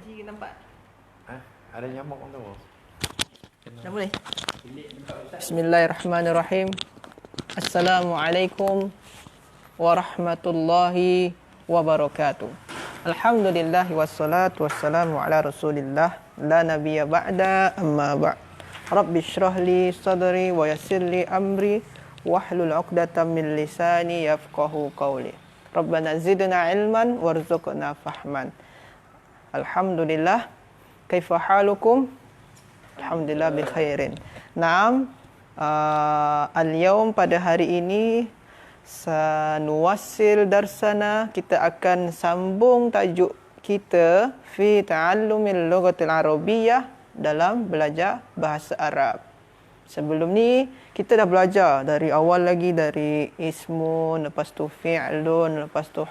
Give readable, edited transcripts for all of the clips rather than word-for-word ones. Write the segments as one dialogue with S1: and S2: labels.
S1: Haji nampak?
S2: Ada nyamuk tu.
S1: Dah boleh? Bismillahirrahmanirrahim. Assalamualaikum warahmatullahi wabarakatuh. Alhamdulillah wassalatu wassalamu ala rasulillah. La nabiyya ba'da amma ba'd. Rabbi shrah li sadri wa yassir li amri wahlul 'uqdatam min lisani yafqahu qawli. Rabbana zidna ilman warzuqna fahman. Alhamdulillah. Kaifa halukum? Alhamdulillah bi khairin. Naam, al-yawm pada hari ini sanuwassil darsana, kita akan sambung tajuk kita fi ta'allumil lughatil arabiyyah, dalam belajar bahasa Arab. Sebelum ni kita dah belajar dari awal lagi, dari ismun, lepas tu fi'lun, lepas tu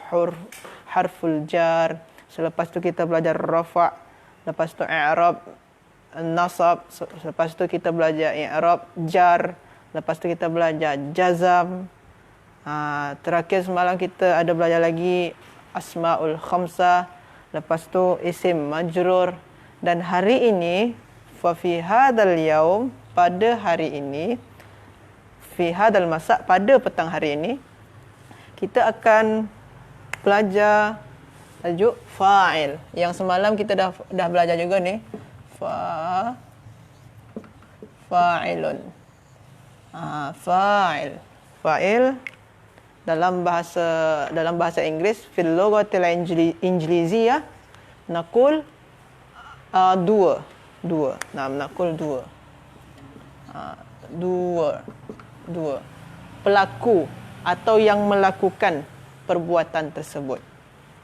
S1: harful jar, selepas tu kita belajar rafa', lepas tu i'rab nasab, lepas tu kita belajar i'rab jar, lepas tu kita belajar jazam. Terakhir semalam kita ada belajar lagi asmaul khamsah, lepas tu isim majrur. Dan hari ini, fa fi hadzal yaum, pada hari ini, fi hadzal masa, pada petang hari ini, kita akan belajar tajuk fa'il. Yang semalam kita dah belajar juga ni. Fa'ilun. Fa'il. Fa'il dalam bahasa Inggeris, fil lughatil injliziyah naqul dua. Naqul dua. Pelaku atau yang melakukan perbuatan tersebut.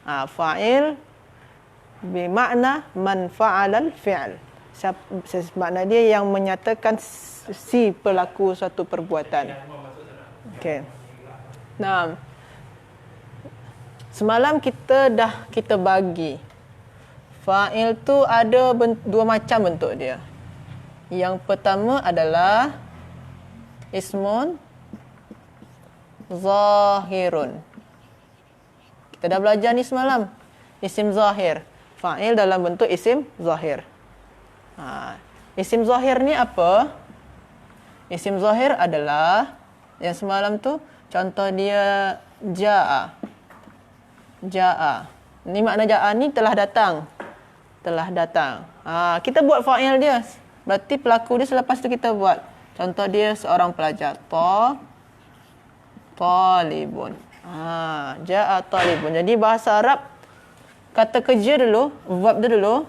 S1: Fa'il bermakna man fa'alal fi'l. Makna dia yang menyatakan si pelaku suatu perbuatan. Okey. Nah, semalam kita bagi fa'il tu ada dua macam bentuk dia. Yang pertama adalah ismun zahirun. Kita dah belajar ni semalam. Isim zahir. Fa'il dalam bentuk isim zahir. Isim zahir ni apa? Isim zahir adalah yang semalam tu, contoh dia ja'a. Ja'a. Ni makna ja'a ni telah datang. Kita buat fa'il dia. Berarti pelaku dia selepas tu kita buat. Contoh dia seorang pelajar. Talibun. Ja'a talibun. Jadi bahasa Arab, kata kerja dulu, verb dia dulu,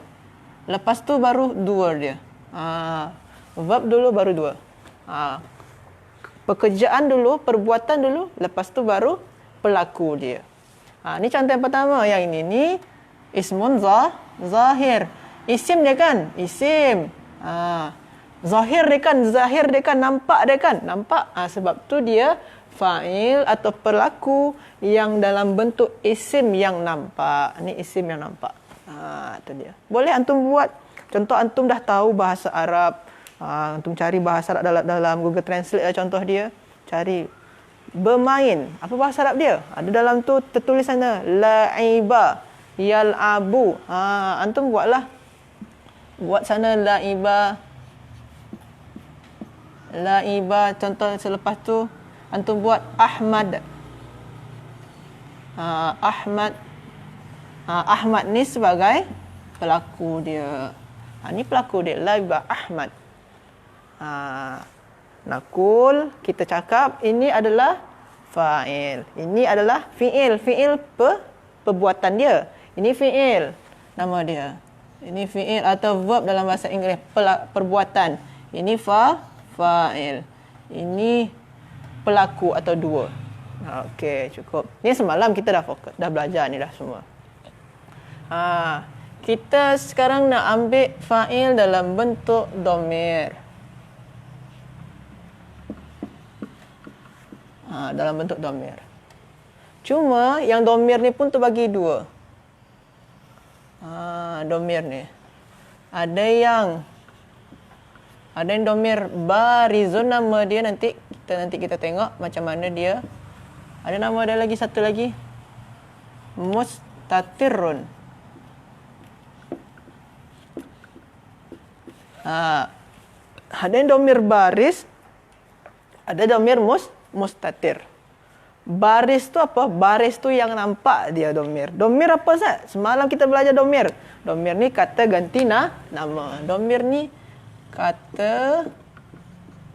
S1: lepas tu baru dua dia. Verb dulu baru dua. Pekerjaan dulu, perbuatan dulu, lepas tu baru pelaku dia. Ni contoh yang pertama. Yang ini ni ismun zahir. Isim dia kan? Isim. Zahir dia kan? Nampak dia kan? Nampak. Sebab tu dia fa'il atau pelaku yang dalam bentuk isim yang nampak. Ni isim yang nampak. Itu dia. Boleh antum buat. Contoh antum dah tahu bahasa Arab. Antum cari bahasa Arab dalam Google Translate lah, contoh dia. Cari bermain. Apa bahasa Arab dia? Ada dalam tu tertulis sana la'iba, yal'abu. Antum buatlah. Buat sana la'iba. Contoh selepas tu antum buat Ahmad. Ahmad ni sebagai pelaku dia. Ni pelaku dia. Laiba Ahmad. Nakul, kita cakap ini adalah fa'il. Ini adalah fi'il. Fi'il perbuatan dia. Ini fi'il. Nama dia. Ini fi'il atau verb dalam bahasa Inggeris. Perbuatan. Ini fa'il. Ini pelaku atau dua. Okey, cukup. Ni semalam kita dah fokus, dah belajar ni dah semua. Kita sekarang nak ambil fa'il dalam bentuk dhamir. Dalam bentuk dhamir. Cuma yang dhamir ni pun terbagi dua. Dhamir ni. Ada yang dhamir barizun, nama dia nanti kita tengok macam mana dia. Ada nama dia lagi, satu lagi. Mustatirun. Ada yang domir baris, ada domir mustatir. Baris tu apa? Baris tu yang nampak dia domir. Domir apa Ustaz? Semalam kita belajar domir. Domir ni kata ganti nama. Domir ni kata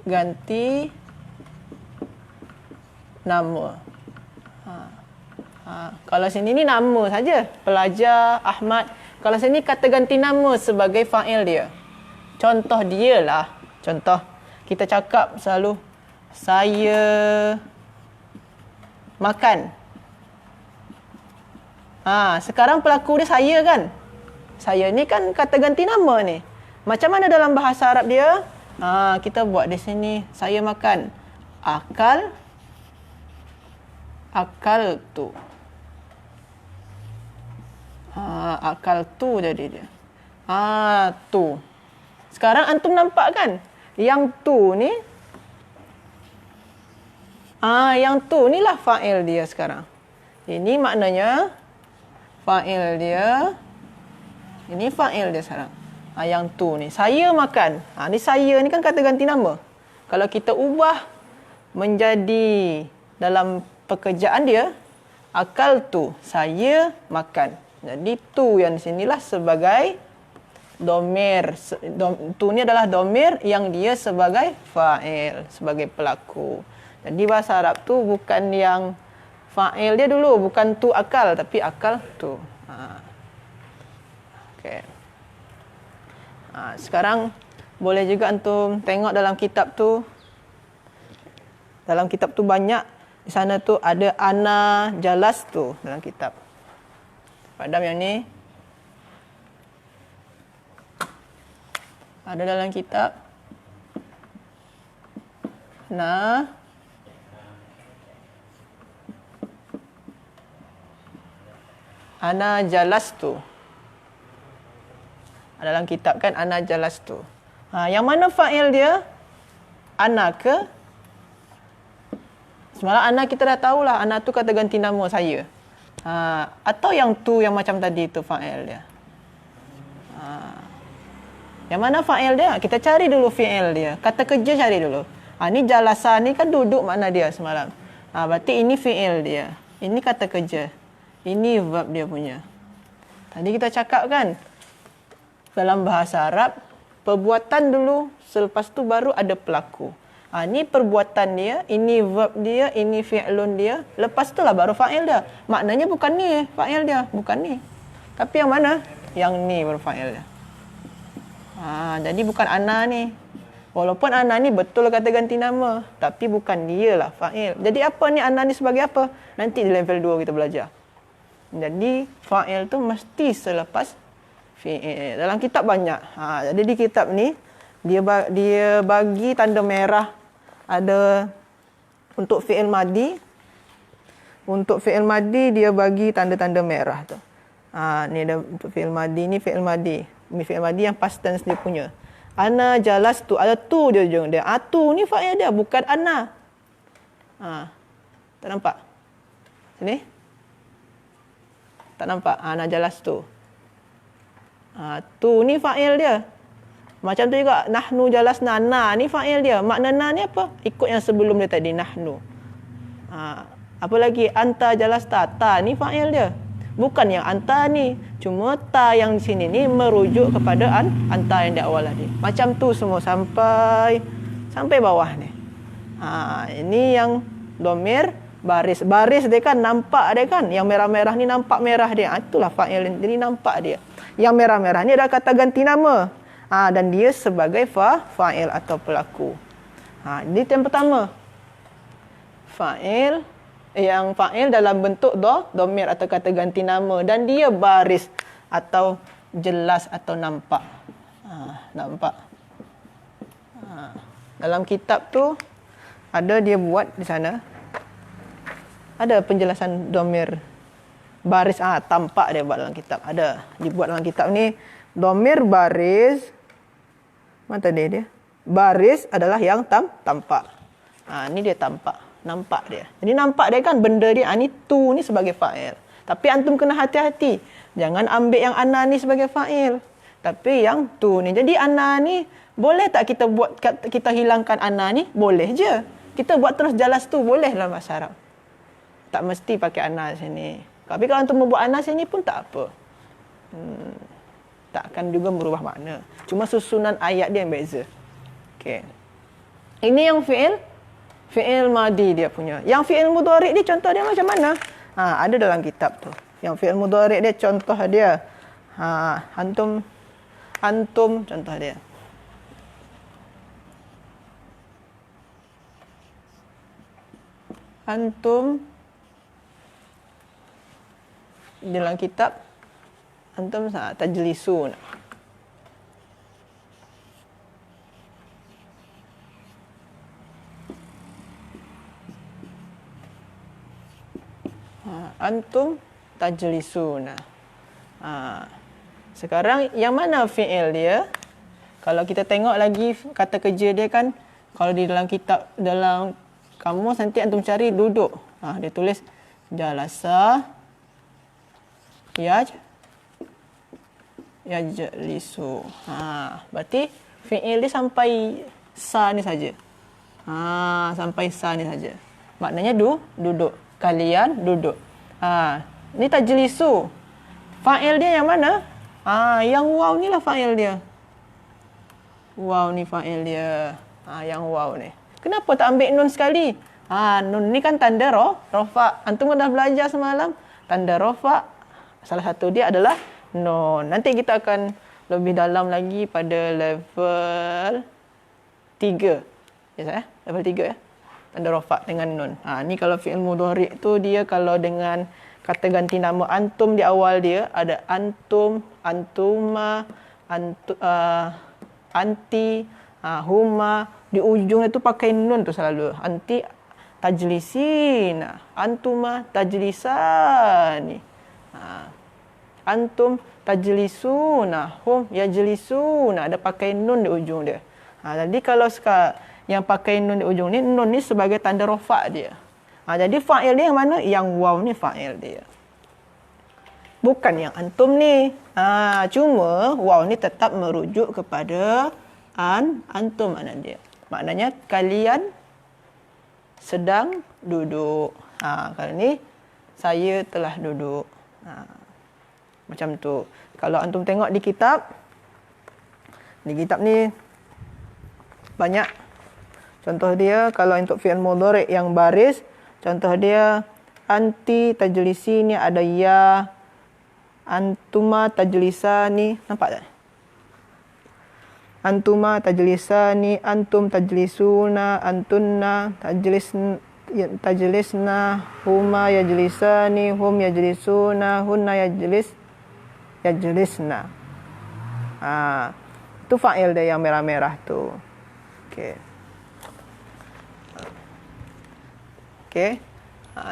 S1: ganti nama. Kalau sini ni nama saja. Pelajar Ahmad. Kalau sini kata ganti nama sebagai fa'il dia. Contoh dia lah. Contoh. Kita cakap selalu. Saya makan. Sekarang pelaku dia saya kan. Saya ni kan kata ganti nama ni. Macam mana dalam bahasa Arab dia? Kita buat di sini. Saya makan. Akal tu. Akal tu jadi dia. Tu. Sekarang antum nampak kan? Yang tu ni. Yang tu ni lah fa'il dia sekarang. Ini maknanya fa'il dia. Ini fa'il dia sekarang. Yang tu ni. Saya makan. Ni saya ni kan kata ganti nama. Kalau kita ubah menjadi dalam pekerjaan dia, akal tu. Saya makan. Jadi tu yang di sinilah sebagai domir. Tu ni adalah domir yang dia sebagai fa'il. Sebagai pelaku. Jadi bahasa Arab tu bukan yang fa'il dia dulu. Bukan tu akal. Tapi akal tu. Okay. Sekarang boleh juga antum tengok dalam kitab tu. Dalam kitab tu banyak. Di sana tu ada ana jalas tu dalam kitab. Padam yang ni. Ada dalam kitab. Ana jalas tu. Dalam kitab kan ana jalas tu. Yang mana fa'il dia? Ana ke? Semalam ana kita dah tahulah. Ana tu kata ganti nama saya. Atau yang tu yang macam tadi tu fa'il dia. Yang mana fa'il dia? Kita cari dulu fi'il dia. Kata kerja cari dulu. Ni jalasa ni kan duduk makna dia semalam. Berarti ini fi'il dia. Ini kata kerja. Ini verb dia punya. Tadi kita cakap kan. Dalam bahasa Arab, perbuatan dulu. Selepas tu baru ada pelaku. Ni perbuatan dia. Ini verb dia. Ini fi'lun dia. Lepas tu lah baru fa'il dia. Maknanya bukan ni fa'il dia. Bukan ni. Tapi yang mana? Yang ni baru fa'il dia. Jadi bukan ana ni. Walaupun ana ni betul kata ganti nama. Tapi bukan dia lah fa'il. Jadi apa ni ana ni sebagai apa? Nanti di level 2 kita belajar. Jadi fa'il tu mesti selepas fi'il. Dalam kitab banyak. Jadi di kitab ni dia bagi tanda merah. Ada untuk fi'il madi. Untuk fi'il madi dia bagi tanda-tanda merah tu. Ni ada untuk fi'il madi. Ni fi'il madi. Ni fi'il madi yang past tense dia punya. Ana jalas tu. Ada tu dia ujung dia. Tu ni fa'il dia. Bukan ana. Tak nampak? Sini. Tak nampak? Ana jalas tu. Tu ni fa'il dia. Macam tu juga. Nahnu jalasna. Na ni fa'il dia. Makna na ni apa? Ikut yang sebelum dia tadi. Nahnu. Apa lagi? Anta jalasta. Ta ni fa'il dia. Bukan yang anta ni. Cuma ta yang di sini ni merujuk kepada anta yang di awal tadi. Macam tu semua sampai bawah ni. Ini yang domir baris. Baris dia kan nampak dia kan. Yang merah-merah ni nampak merah dia. Itulah fa'il. Jadi nampak dia. Yang merah-merah ni adalah kata ganti nama. Dan dia sebagai fa'il atau pelaku. Jadi yang pertama. Fa'il. Yang fa'il dalam bentuk domir atau kata ganti nama. Dan dia baris atau jelas atau nampak. Nampak. Dalam kitab tu ada dia buat di sana. Ada penjelasan domir baris. Tampak dia buat dalam kitab. Ada dibuat dalam kitab ni. Domir baris. Mana tadi dia? Baris adalah yang tampak. Ni dia tampak. Nampak dia. Jadi nampak dia kan benda dia. Ni tu ni sebagai fa'il. Tapi antum kena hati-hati. Jangan ambil yang ana ni sebagai fa'il. Tapi yang tu ni. Jadi ana ni boleh tak kita hilangkan ana ni? Boleh je. Kita buat terus jalas tu boleh dalam bahasa Arab. Tak mesti pakai ana sini. Tapi kalau antum membuat ana sini pun tak apa. Tak akan juga merubah makna. Cuma susunan ayat dia yang beza. Okey. Ini yang fi'il madi dia punya. Yang fi'il mudhari' ni contoh dia macam mana? Ada dalam kitab tu. Yang fi'il mudhari' dia contoh dia. Antum contoh dia. Antum dalam kitab antum tajlisun. Antum tajlisuna. Sekarang yang mana fi'il dia? Kalau kita tengok lagi kata kerja dia kan, kalau di dalam kitab, dalam kamus nanti antum cari duduk. Dia tulis jalasa yajlisu. Berarti fi'il dia sampai sa ni saja. Sampai sa ni saja. Maknanya duduk. Kalian duduk. Ni tajlisu. Fa'il dia yang mana? Yang waw ni lah fa'il dia. Waw ni fa'il dia. Yang waw ni. Kenapa tak ambil nun sekali? Nun ni kan tanda rofa. Antum dah belajar semalam. Tanda rofa. Salah satu dia adalah nun. Nanti kita akan lebih dalam lagi pada level 3. Ya, level 3 ya. Tanda rofa dengan nun. Ni kalau fi'il mudhari' tu dia kalau dengan kata ganti nama antum di awal dia ada antum, antuma, anti, huma. Di ujung itu pakai nun tu selalu. Anti tajlisina, antuma tajlisani. Antum tajlisuna, hum yajlisuna. Ada pakai nun di ujung dia. Jadi kalau sekarang yang pakai nun di ujung ni, nun ni sebagai tanda rofa dia. Jadi fa'il dia yang mana? Yang waw ni fa'il dia. Bukan yang antum ni. Cuma waw ni tetap merujuk kepada antum makna dia. Maknanya kalian sedang duduk. Kalau ni saya telah duduk. Macam tu. Kalau antum tengok di kitab ni banyak. Contoh dia kalau untuk fi'il mudhari' yang baris, contoh dia anti tajlisi ni ada ya, antuma tajlisani, nampak tak? Antuma tajlisani, antum tajlisuna, antunna tajlisna, huma yajlisani, hum yajlisuna, hunna yajlisna. Itu fa'il dia yang merah-merah tu. Okey.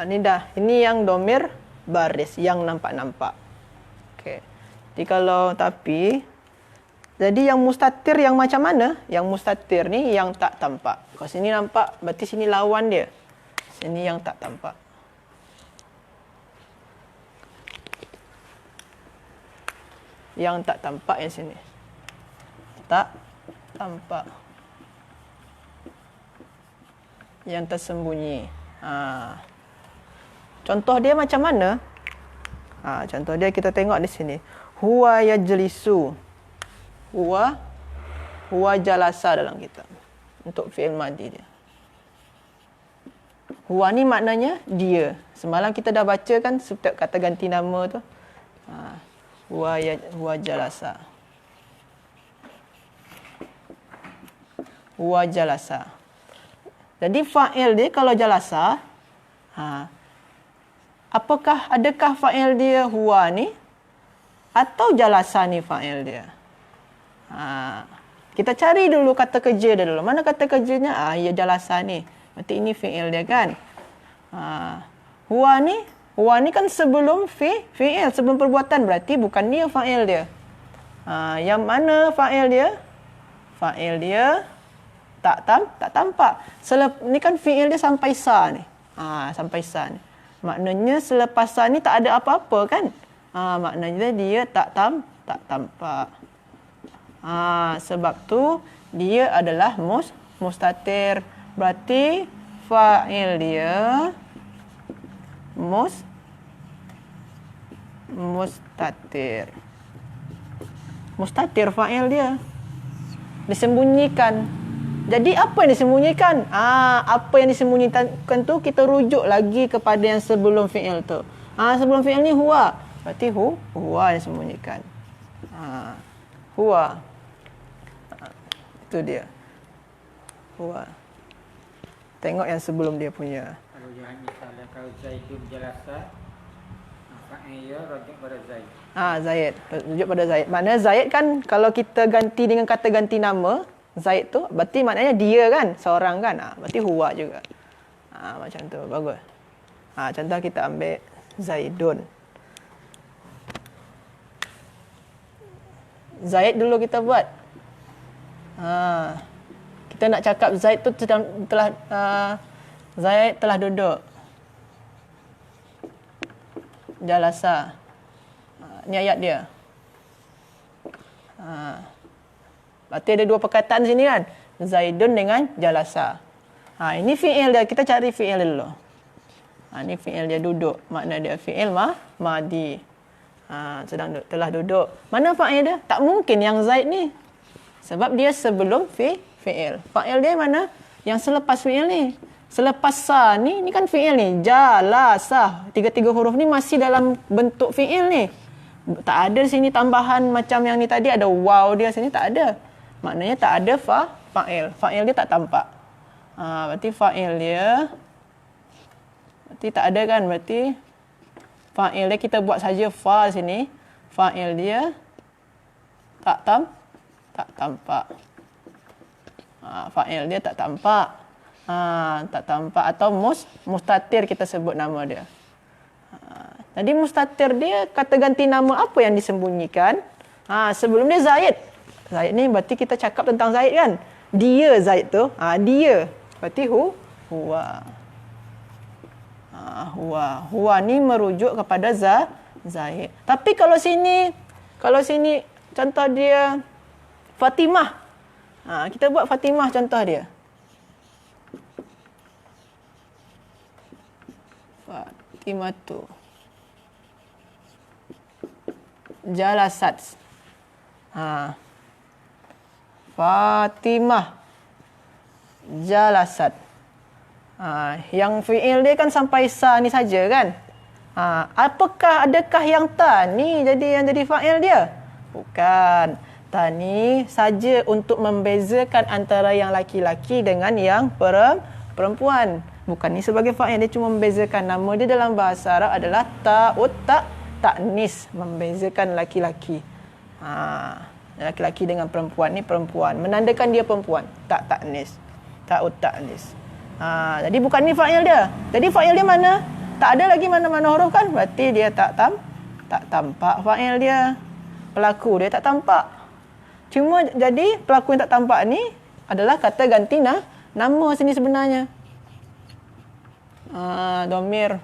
S1: Ni dah. Ini yang domir baris yang nampak-nampak. Okey. Jadi kalau jadi yang mustatir yang macam mana? Yang mustatir ni yang tak tampak. Kalau sini nampak, berarti sini lawan dia. Sini yang tak tampak. Yang tak tampak yang sini. Tak tampak. Yang tersembunyi. Contoh dia macam mana? Contoh dia kita tengok di sini. Huwa yajlisu. Huwa jalasa dalam kitab. Untuk fi'il madi dia. Huwa ni maknanya dia. Semalam kita dah baca kan setiap kata ganti nama tu. Huwa jalasa. Huwa jalasa. Jadi fa'il dia kalau jalasa, adakah fa'il dia huwa ni atau jalasa ni fa'il dia? Kita cari dulu kata kerja dia dulu. Mana kata kerjanya? Ya jalasa ni. Berarti ini fi'il dia kan. Huwa ni kan sebelum fi'il, sebelum perbuatan. Berarti bukan dia fa'il dia. Yang mana fa'il dia? Fa'il dia tak tampak. Ni kan fi'il dia sampai sa ni. Sampai sa ni. Maknanya selepas sa ni tak ada apa-apa kan? Maknanya dia tak tampak. Sebab tu dia adalah mustatir. Berarti fa'il dia mustatir. Mustatir fa'il dia. Disembunyikan. Jadi apa yang disembunyikan? Apa yang disembunyikan tu kita rujuk lagi kepada yang sebelum fi'il tu. Sebelum fi'il ni huwa. Berarti huwa yang disembunyikan. Huwa. Itu dia. Huwa. Tengok yang sebelum dia punya.
S3: Kalau jangan misalnya kalau Zaidun jalasa, fa'il dia rujuk pada Zaid.
S1: Zaid. Rujuk pada Zaid. Maknanya Zaid kan kalau kita ganti dengan kata ganti nama, Zaid tu berarti maknanya dia kan, seorang kan. Berarti huwa juga. Macam tu. Bagus. Contoh kita ambil Zaidun. Zaid dulu kita buat. Kita nak cakap Zaid tu Zaid telah duduk. Jalasa. Ni ayat dia. Berarti ada dua perkataan sini kan. Zaidun dengan jalasa. Ini fi'il dia. Kita cari fi'il dulu. Ini fi'il dia duduk. Makna dia fi'il madi. Telah duduk. Mana fa'il dia? Tak mungkin yang Zaid ni. Sebab dia sebelum fi'il. Fa'il dia mana? Yang selepas fi'il ni. Selepas sa ni kan fi'il ni. Jalasa. Tiga-tiga huruf ni masih dalam bentuk fi'il ni. Tak ada sini tambahan macam yang ni tadi. Ada waw dia sini. Tak ada. Maknanya tak ada fa'il. Fa'il dia tak tampak. Berarti fa'il dia. Berarti tak ada kan? Berarti fa'il dia kita buat saja fa sini. Fa'il dia tak tampak. Fa'il dia tak tampak. Tak tampak. Atau mustatir kita sebut nama dia. Jadi mustatir dia kata ganti nama apa yang disembunyikan? Sebelum dia Zaid. Zaid ni berarti kita cakap tentang Zaid kan? Dia Zaid tu. Dia. Berarti huwa. Huwa ni merujuk kepada Zaid. Tapi kalau sini contoh dia Fatimah. Kita buat Fatimah contoh dia. Fatimah tu. Jalasat. Fatimah. Jalasat. Yang fi'il dia kan sampai sa ni saja kan? Adakah yang ta ni yang jadi fa'il dia? Bukan. Ta ni saja untuk membezakan antara yang laki-laki dengan yang perempuan. Bukan ni sebagai fa'il, dia cuma membezakan. Nama dia dalam bahasa Arab adalah ta'nis, membezakan laki-laki. Laki-laki dengan perempuan ni perempuan, menandakan dia perempuan. Ta'nis. Ta'nis. Jadi bukan ni fa'il dia. Jadi fa'il dia mana? Tak ada lagi mana-mana huruf kan? Berarti dia tak tampak fa'il dia. Pelaku dia tak tampak. Cuma jadi pelaku yang tak tampak ni adalah kata ganti nama sini sebenarnya. Domir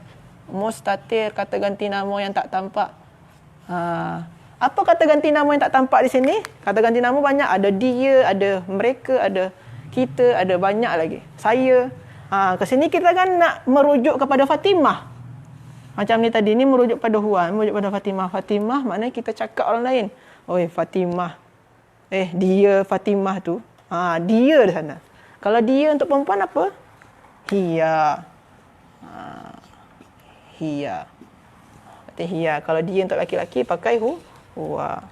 S1: mustatir, kata ganti nama yang tak tampak. Apa kata ganti nama yang tak tampak di sini? Kata ganti nama banyak. Ada dia, ada mereka, ada kita, ada banyak lagi. Saya. Ke sini kita kan nak merujuk kepada Fatimah. Macam ni tadi, ni merujuk pada Huwa, merujuk pada Fatimah. Fatimah maknanya kita cakap orang lain. Oi, Fatimah. Dia Fatimah tu. Dia di sana. Kalau dia untuk perempuan apa? Hiya. Hiya. Berarti hiya. Kalau dia untuk laki-laki pakai huwa.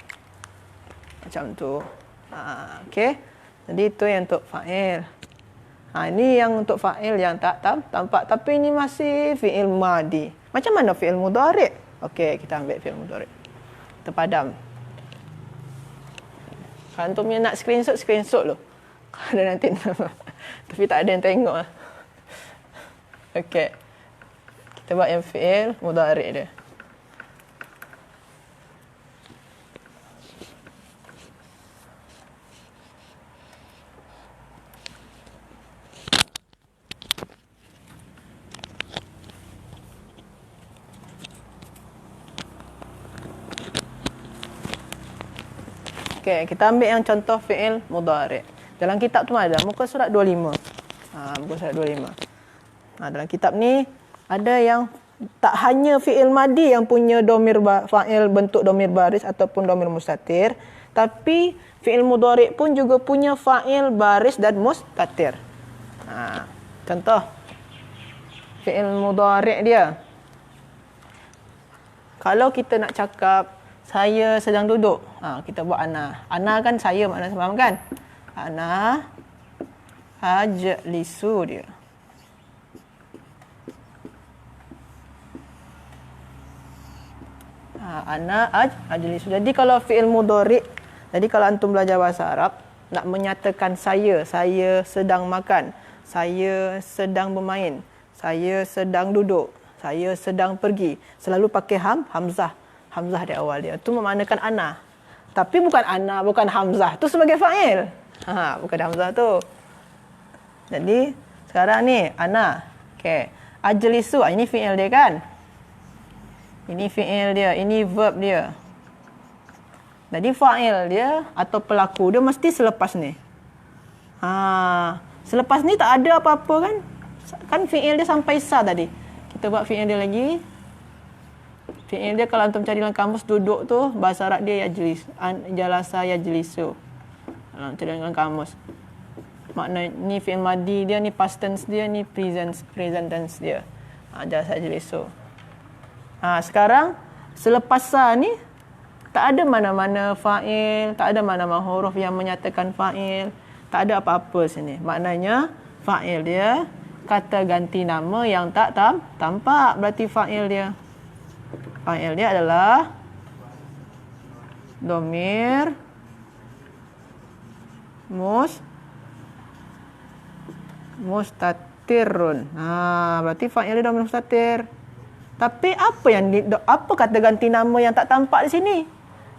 S1: Macam tu. Okey. Jadi itu yang untuk fa'il. Ini yang untuk fa'il yang tak tampak. Tapi ini masih fi'il madi. Macam mana fi'il mudhari'? Okey, kita ambil fi'il mudhari'. Kita padam. Kalau antum nak screenshot loh. Kalau nanti tapi tak ada yang tengok. Okey. Kita buat yang fi'il mudhari' dia. Okey, kita ambil yang contoh fi'il mudhari'. Dalam kitab tu ada muka surat 25. Muka surat 25. Dalam kitab ni ada yang tak hanya fi'il madi yang punya domir fa'il bentuk domir baris ataupun domir mustatir, tapi fi'il mudhari' pun juga punya fa'il baris dan mustatir. Contoh fi'il mudhari' dia. Kalau kita nak cakap saya sedang duduk, kita buat ana. Ana kan saya makna faham kan? Ana ajlisu dia. Ana ajlisu. Jadi kalau fi'il mudhari', jadi kalau antum belajar bahasa Arab, nak menyatakan saya sedang makan, saya sedang bermain, saya sedang duduk, saya sedang pergi, selalu pakai hamzah. Hamzah di awal dia. Itu memandangkan ana. Tapi bukan ana, bukan hamzah. Itu sebagai fa'il. Bukan hamzah tu. Jadi sekarang ni ana. Okey. Ajlisu, ini fi'il dia kan? Ini fi'il dia, ini verb dia. Jadi fa'il dia atau pelaku dia mesti selepas ni. Selepas ni tak ada apa-apa kan? Kan fi'il dia sampai sa tadi. Kita buat fi'il dia lagi. Fi'il dia kalau antum cari dalam kamus duduk tu, bahasa Arab dia yajlis. Jalasa yajlisu. Cari dalam kamus. Makna ni fi'il madi dia, ni past tense dia, ni present tense dia. Jalasa yajlisu. Sekarang selepas sa ni tak ada mana-mana fa'il, tak ada mana-mana huruf yang menyatakan fa'il, tak ada apa-apa sini. Maknanya fa'il dia kata ganti nama yang tak tampak, berarti fa'il dia. Fa'il dia adalah domir mustatirun. Berarti fa'il dia domir mustatir. Tapi apa kata ganti nama yang tak tampak di sini?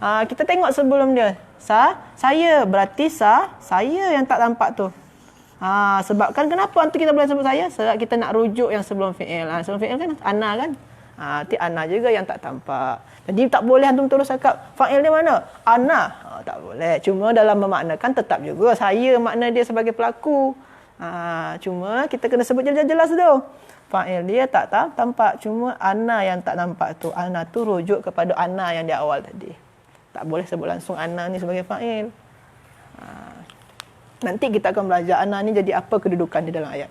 S1: Kita tengok sebelum dia. Saya, berarti saya yang tak tampak tu. Sebabkan kenapa antum kita boleh sebut saya? Sebab kita nak rujuk yang sebelum fi'il. Sebelum fi'il kan ana kan? Nanti ana juga yang tak tampak. Jadi tak boleh antum terus cakap fa'il dia mana? Ana. Tak boleh. Cuma dalam memaknakan tetap juga saya makna dia sebagai pelaku. Cuma kita kena sebut jelas-jelas tu. Fa'il dia tak tampak. Cuma ana yang tak nampak tu. Ana tu rujuk kepada ana yang di awal tadi. Tak boleh sebut langsung ana ni sebagai fa'il. Nanti kita akan belajar ana ni jadi apa kedudukan di dalam ayat.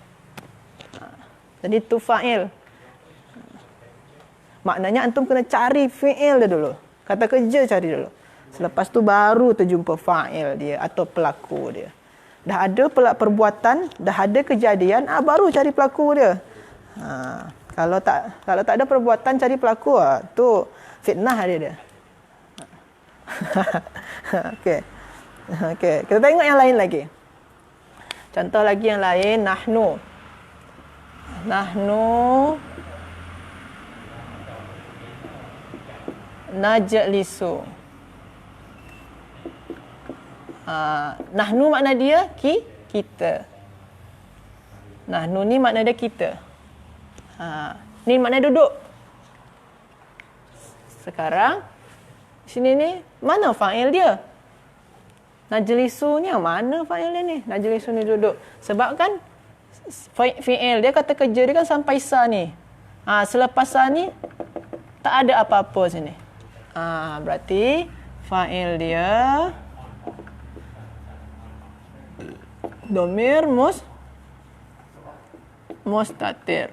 S1: Jadi tu fa'il. Maknanya antum kena cari fi'il dia dulu. Kata kerja cari dulu. Selepas tu baru terjumpa fa'il dia atau pelaku dia. Dah ada perbuatan, dah ada kejadian, baru cari pelaku dia. Kalau tak ada perbuatan cari pelaku, tu fitnah dia. Okey. Kita tengok yang lain lagi. Contoh lagi yang lain, nahnu najlisu. Nahnu makna dia kita. Nahnu ni makna dia kita. Ni makna duduk. Sekarang sini ni mana fa'il dia? Najlisu ni yang mana fa'il dia ni? Najlisu ni duduk. Sebab kan fi'il dia kata kerja dia kan sampai sa ni. Selepas sa ni tak ada apa-apa sini. Berarti fa'il dia domir mustatir.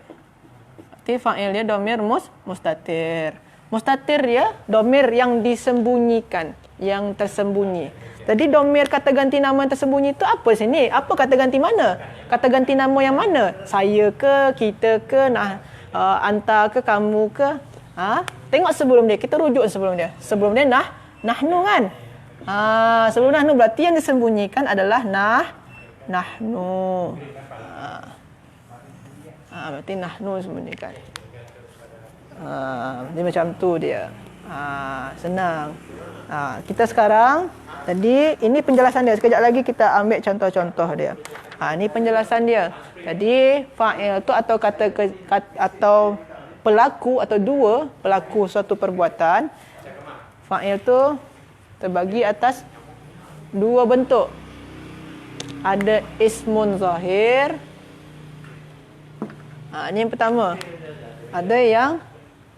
S1: Berarti fa'il dia domir mustatir. Mustatir dia domir yang disembunyikan, yang tersembunyi. Jadi domir kata ganti nama yang tersembunyi itu apa sini? Apa kata ganti mana? Kata ganti nama yang mana? Saya ke, kita ke, anta ke, kamu ke? Tengok sebelum dia, kita rujuk sebelum dia. Sebelum dia nahnu kan? Sebelum nahnu berarti yang disembunyikan adalah nahnu. Berarti nahnu sembunyikan. Dia macam tu dia. Senang. Kita sekarang, jadi ini penjelasan dia. Sekejap lagi kita ambil contoh-contoh dia. Ini penjelasan dia. Jadi fa'il tu atau atau pelaku atau dua pelaku suatu perbuatan. Fa'il tu terbagi atas dua bentuk. Ada ismun zahir. Ini yang pertama. Ada yang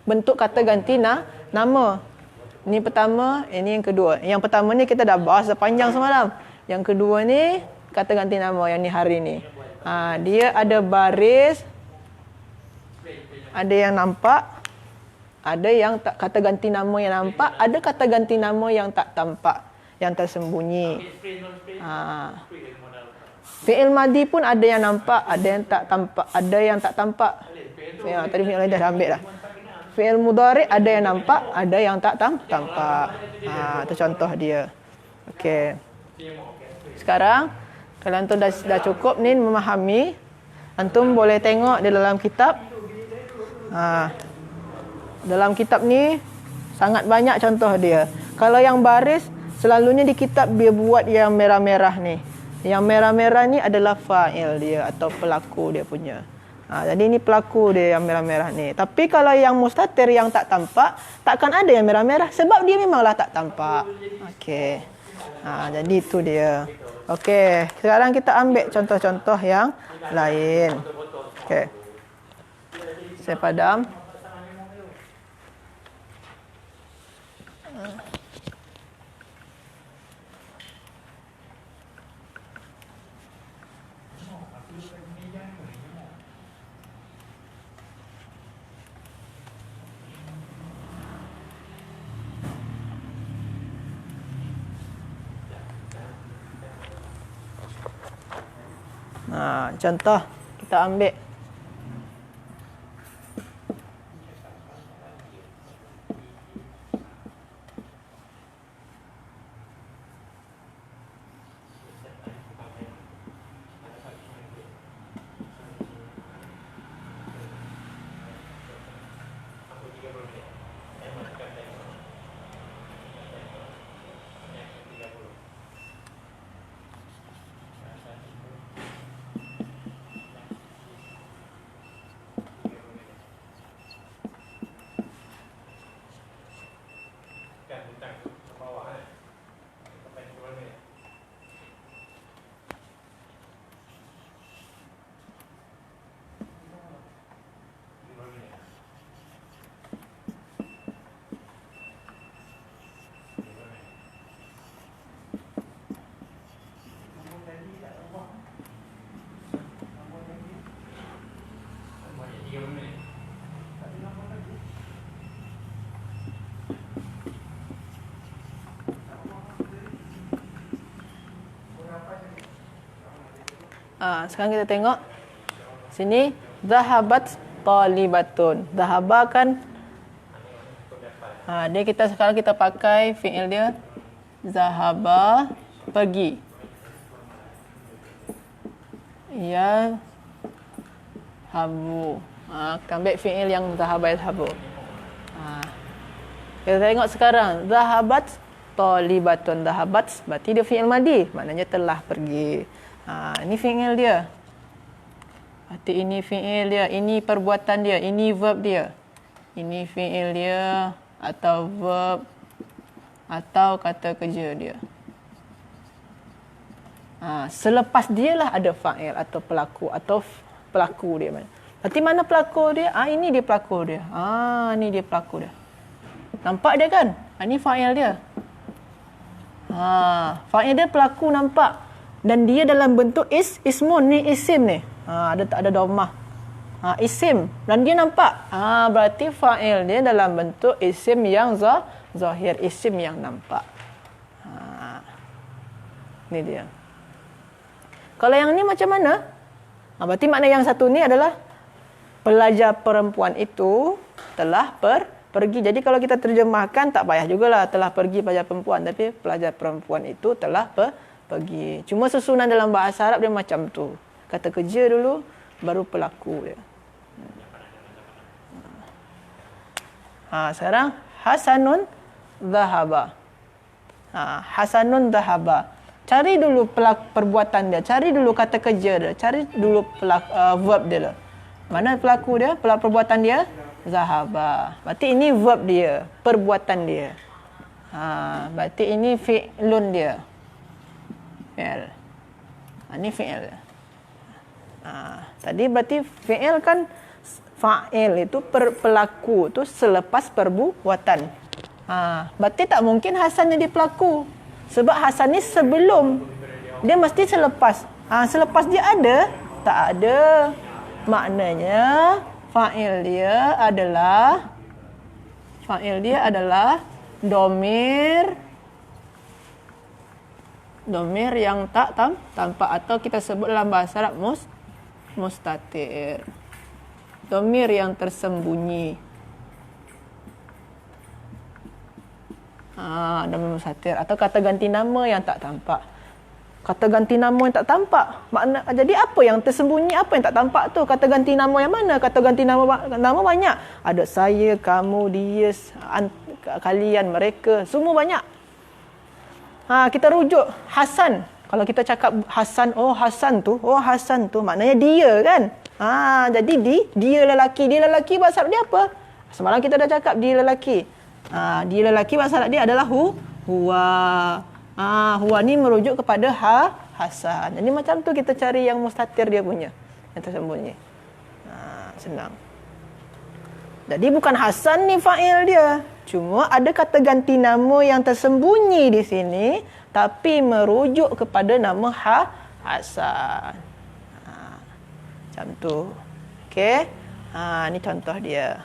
S1: bentuk kata ganti nama. Ini pertama, ini yang kedua. Yang pertama ni kita dah bahas panjang semalam. Yang kedua ni kata ganti nama yang ni hari ni. Dia ada baris, ada yang nampak, ada yang tak, kata ganti nama yang nampak, ada kata ganti nama yang tak tampak, yang tersembunyi. Fi'il madi pun ada yang nampak, ada yang tak tampak, ada yang tak tampak. Tadi fi'il madi dah ambil dah. Fi'il mudhari ada yang nampak, ada yang tak tampak. Itu contoh dia. Okey. Sekarang kalau antum dah cukup ni memahami, antum boleh tengok di dalam kitab. Dalam kitab ni sangat banyak contoh dia. Kalau yang baris, selalunya di kitab dia buat yang merah-merah ni. Yang merah-merah ni adalah fa'il dia atau pelaku dia punya. Jadi ini pelaku dia yang merah-merah ni. Tapi kalau yang mustatir yang tak tampak, takkan ada yang merah-merah sebab dia memanglah tak tampak. Okey. Jadi itu dia. Okey, sekarang kita ambil contoh-contoh yang lain. Okey. Saya padam. Contoh kita ambil sekarang kita tengok sini, zahabat talibatun. Zahaba kan dia kita sekarang kita pakai fi'il dia zahaba, pergi. Ya habu. Kita ambil fi'il yang zahaba yadhabu. Kita tengok sekarang zahabat talibatun. Zahabat berarti dia fi'il madi, maknanya telah pergi. Ini fi'il dia. Berarti ini fi'il dia, ini perbuatan dia, ini verb dia. Ini fi'il dia atau verb atau kata kerja dia. Selepas dia lah ada fa'il atau pelaku dia. Berarti mana pelaku dia? Ini dia pelaku dia. Ini dia pelaku dia. Nampak dia kan? Ini fa'il dia. Fa'il dia pelaku nampak. Dan dia dalam bentuk ismun ni, isim ni. Ada dhammah. Isim. Dan dia nampak. Berarti fa'il dia dalam bentuk isim yang zahir, isim yang nampak. Ni dia. Kalau yang ni macam mana? Berarti makna yang satu ni adalah pelajar perempuan itu telah pergi. Jadi kalau kita terjemahkan tak payah jugalah telah pergi pelajar perempuan, tapi pelajar perempuan itu telah pergi. Cuma susunan dalam bahasa Arab dia macam tu. Kata kerja dulu, baru pelaku dia. Sekarang hasanun dhahaba. Hasanun dhahaba. Cari dulu perbuatan dia, cari dulu kata kerja dia, cari dulu verb dia. Mana pelaku dia, perbuatan dia? Dhahaba. Berarti ini verb dia, perbuatan dia. Berarti ini fi'lun dia. fi'il. Ini fi'il. Tadi berarti fi'il kan fa'il itu pelaku tu selepas perbuatan. Berarti tak mungkin Hasan jadi pelaku. Sebab Hasan ni sebelum. Dia mesti selepas. Selepas dia ada? Tak ada. Maknanya fa'il dia adalah domir yang tak tampak atau kita sebut dalam bahasa Arab mustatir. Domir yang tersembunyi. Domir mustatir atau kata ganti nama yang tak tampak. Kata ganti nama yang tak tampak. Jadi apa yang tersembunyi, apa yang tak tampak tu? Kata ganti nama yang mana? Kata ganti nama banyak. Ada saya, kamu, dia, kalian, mereka, semua banyak. Kita rujuk Hasan. Kalau kita cakap Hasan, Hasan tu maknanya dia kan. Jadi dia lelaki bahasa Arab dia apa? Semalam kita dah cakap dia lelaki. Dia lelaki bahasa Arab dia adalah huwa. Huwa ni merujuk kepada Hasan. Jadi macam tu kita cari yang mustatir dia punya, yang tersembunyi. Senang. Jadi bukan Hasan ni fa'il dia. Cuma ada kata ganti nama yang tersembunyi di sini tapi merujuk kepada nama Hasan. Macam tu. Okey. Ni contoh dia.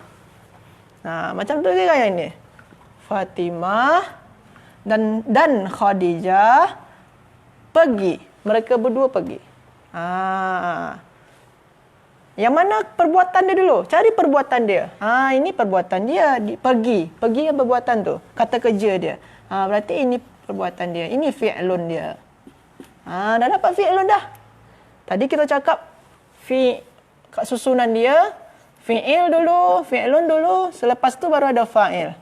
S1: Macam tu ke yang ni? Fatimah dan Khadijah pergi. Mereka berdua pergi. Yang mana perbuatan dia dulu? Cari perbuatan dia. Ini perbuatan dia. Pergi yang perbuatan tu. Kata kerja dia. Berarti ini perbuatan dia. Ini fi'lun dia. Dah dapat fi'lun dah. Tadi kita cakap kat susunan dia. Fi'il dulu. Fi'lun dulu. Selepas tu baru ada fa'il.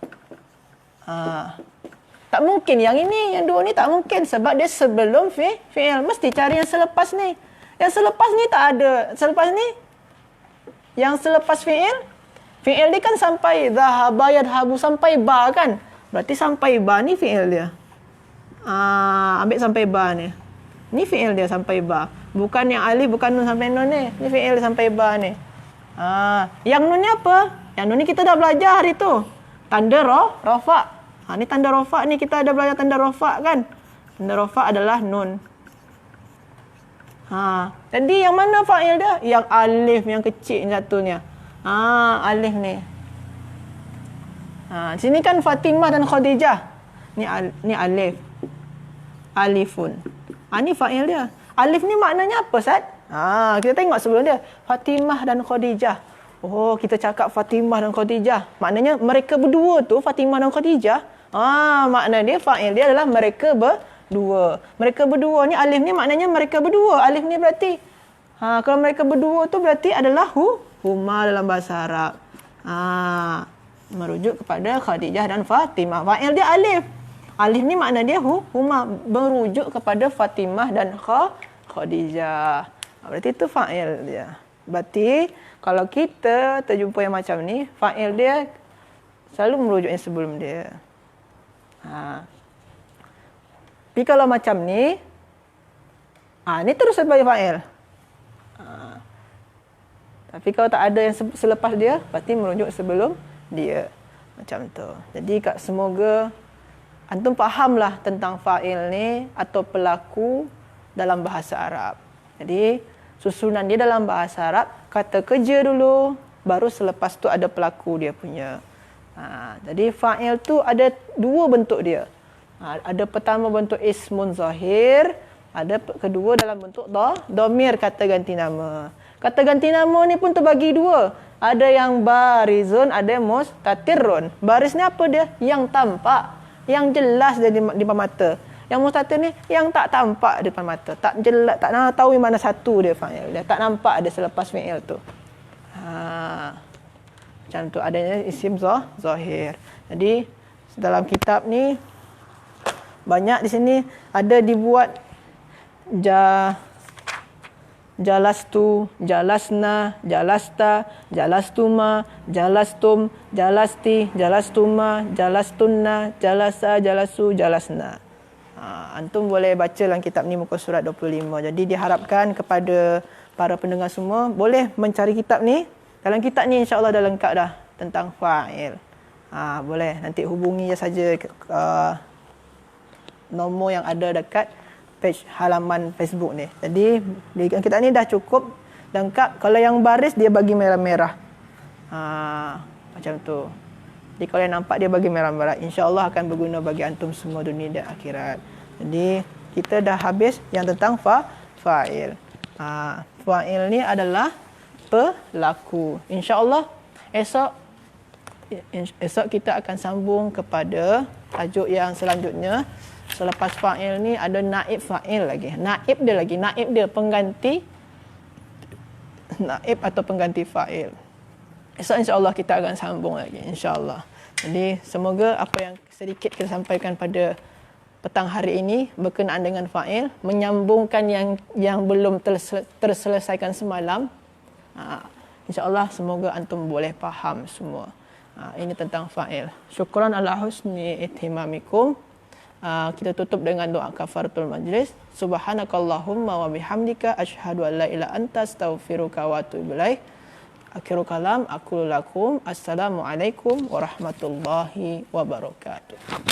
S1: Tak mungkin yang ini, yang dua ni tak mungkin. Sebab dia sebelum fi'il. Mesti cari yang selepas ni. Yang selepas ni tak ada. Selepas ni, yang selepas fi'il. Fi'il ni kan sampai dhahaba, yadhabu, sampai ba kan. Berarti sampai ba ni fi'il dia. Ambil sampai ba ni. Ni fi'il dia sampai ba. Bukan yang alif, bukan nun sampai nun ni. Ni fi'il dia sampai ba ni. Yang nun ni apa? Yang nun ni kita dah belajar hari tu. Tanda rafa'. Ni tanda rafa' ni kita ada belajar tanda rafa' kan. Tanda rafa' adalah nun. Jadi yang mana fa'il dia? Yang alif yang kecil satunya. Alif ni. Sini kan Fatimah dan Khadijah. Ni alif. Alifun. Ni fa'il dia. Alif ni maknanya apa, Ustaz? Kita tengok sebelum dia. Fatimah dan Khadijah. Kita cakap Fatimah dan Khadijah. Maknanya mereka berdua tu, Fatimah dan Khadijah. Makna dia, fa'il dia adalah mereka berdua. Mereka berdua ni, alif ni maknanya mereka berdua. Alif ni berarti, kalau mereka berdua tu berarti adalah huma dalam bahasa Arab. Merujuk kepada Khadijah dan Fatimah. Fa'il dia alif. Alif ni makna dia huma, merujuk kepada Fatimah dan Khadijah. Berarti itu fa'il dia. Berarti kalau kita terjumpa yang macam ni, fa'il dia selalu merujuk yang sebelum dia. Tapi kalau macam ni, ni terus sebagai fa'il. Tapi kalau tak ada yang selepas dia, berarti merujuk sebelum dia. Macam tu. Jadi semoga antum fahamlah tentang fa'il ni atau pelaku dalam bahasa Arab. Jadi susunan dia dalam bahasa Arab, kata kerja dulu, baru selepas tu ada pelaku dia punya. Jadi fa'il tu ada dua bentuk dia. Ada pertama bentuk ismun zahir, ada kedua dalam bentuk domir, kata ganti nama. Kata ganti nama ni pun terbagi dua. Ada yang barizun, ada yang mustatirun. Baris ni apa dia? Yang tampak, yang jelas di depan mata. Yang mustatir ni yang tak tampak di depan mata. Tak jelas, tak tahu mana satu dia fa'il. Dia tak nampak ada selepas fi'il tu. Macam tu adanya isim zahir. Jadi dalam kitab ni banyak di sini ada dibuat jalastu, jalasna, jalasta, jalastuma, jalastum, jalasti, jalastuma, jalastunna, jalasa, jalasu, jalasna. Antum boleh baca dalam kitab ni muka surat 25. Jadi diharapkan kepada para pendengar semua boleh mencari kitab ni. Dalam kitab ni insya-Allah dah lengkap dah tentang fa'il. Boleh nanti hubungi saja nombor yang ada dekat page halaman Facebook ni. Jadi di kitab ni dah cukup lengkap. Kalau yang baris dia bagi merah-merah. Macam tu. Jadi kalau yang nampak dia bagi merah-merah, insya-Allah akan berguna bagi antum semua dunia dan akhirat. Jadi kita dah habis yang tentang fa'il. Fa'il ni adalah pelaku. Insya-Allah esok kita akan sambung kepada tajuk yang selanjutnya. Selepas fa'il ni ada naib fa'il lagi. Naib dia pengganti naib atau pengganti fa'il. Esok insya-Allah kita akan sambung lagi insya-Allah. Jadi semoga apa yang sedikit kita sampaikan pada petang hari ini berkenaan dengan fa'il, menyambungkan yang belum terselesaikan semalam. InsyaAllah semoga antum boleh faham semua. Ini tentang fa'il. Syukran ala husni ihtimamikum. Kita tutup dengan doa kafaratul majlis. Subhanakallahumma wa bihamdika asyhadu an la ilaha anta astaghfiruka wa atubu ilaik. Akhirul kalam aqulu lakum assalamualaikum warahmatullahi wabarakatuh.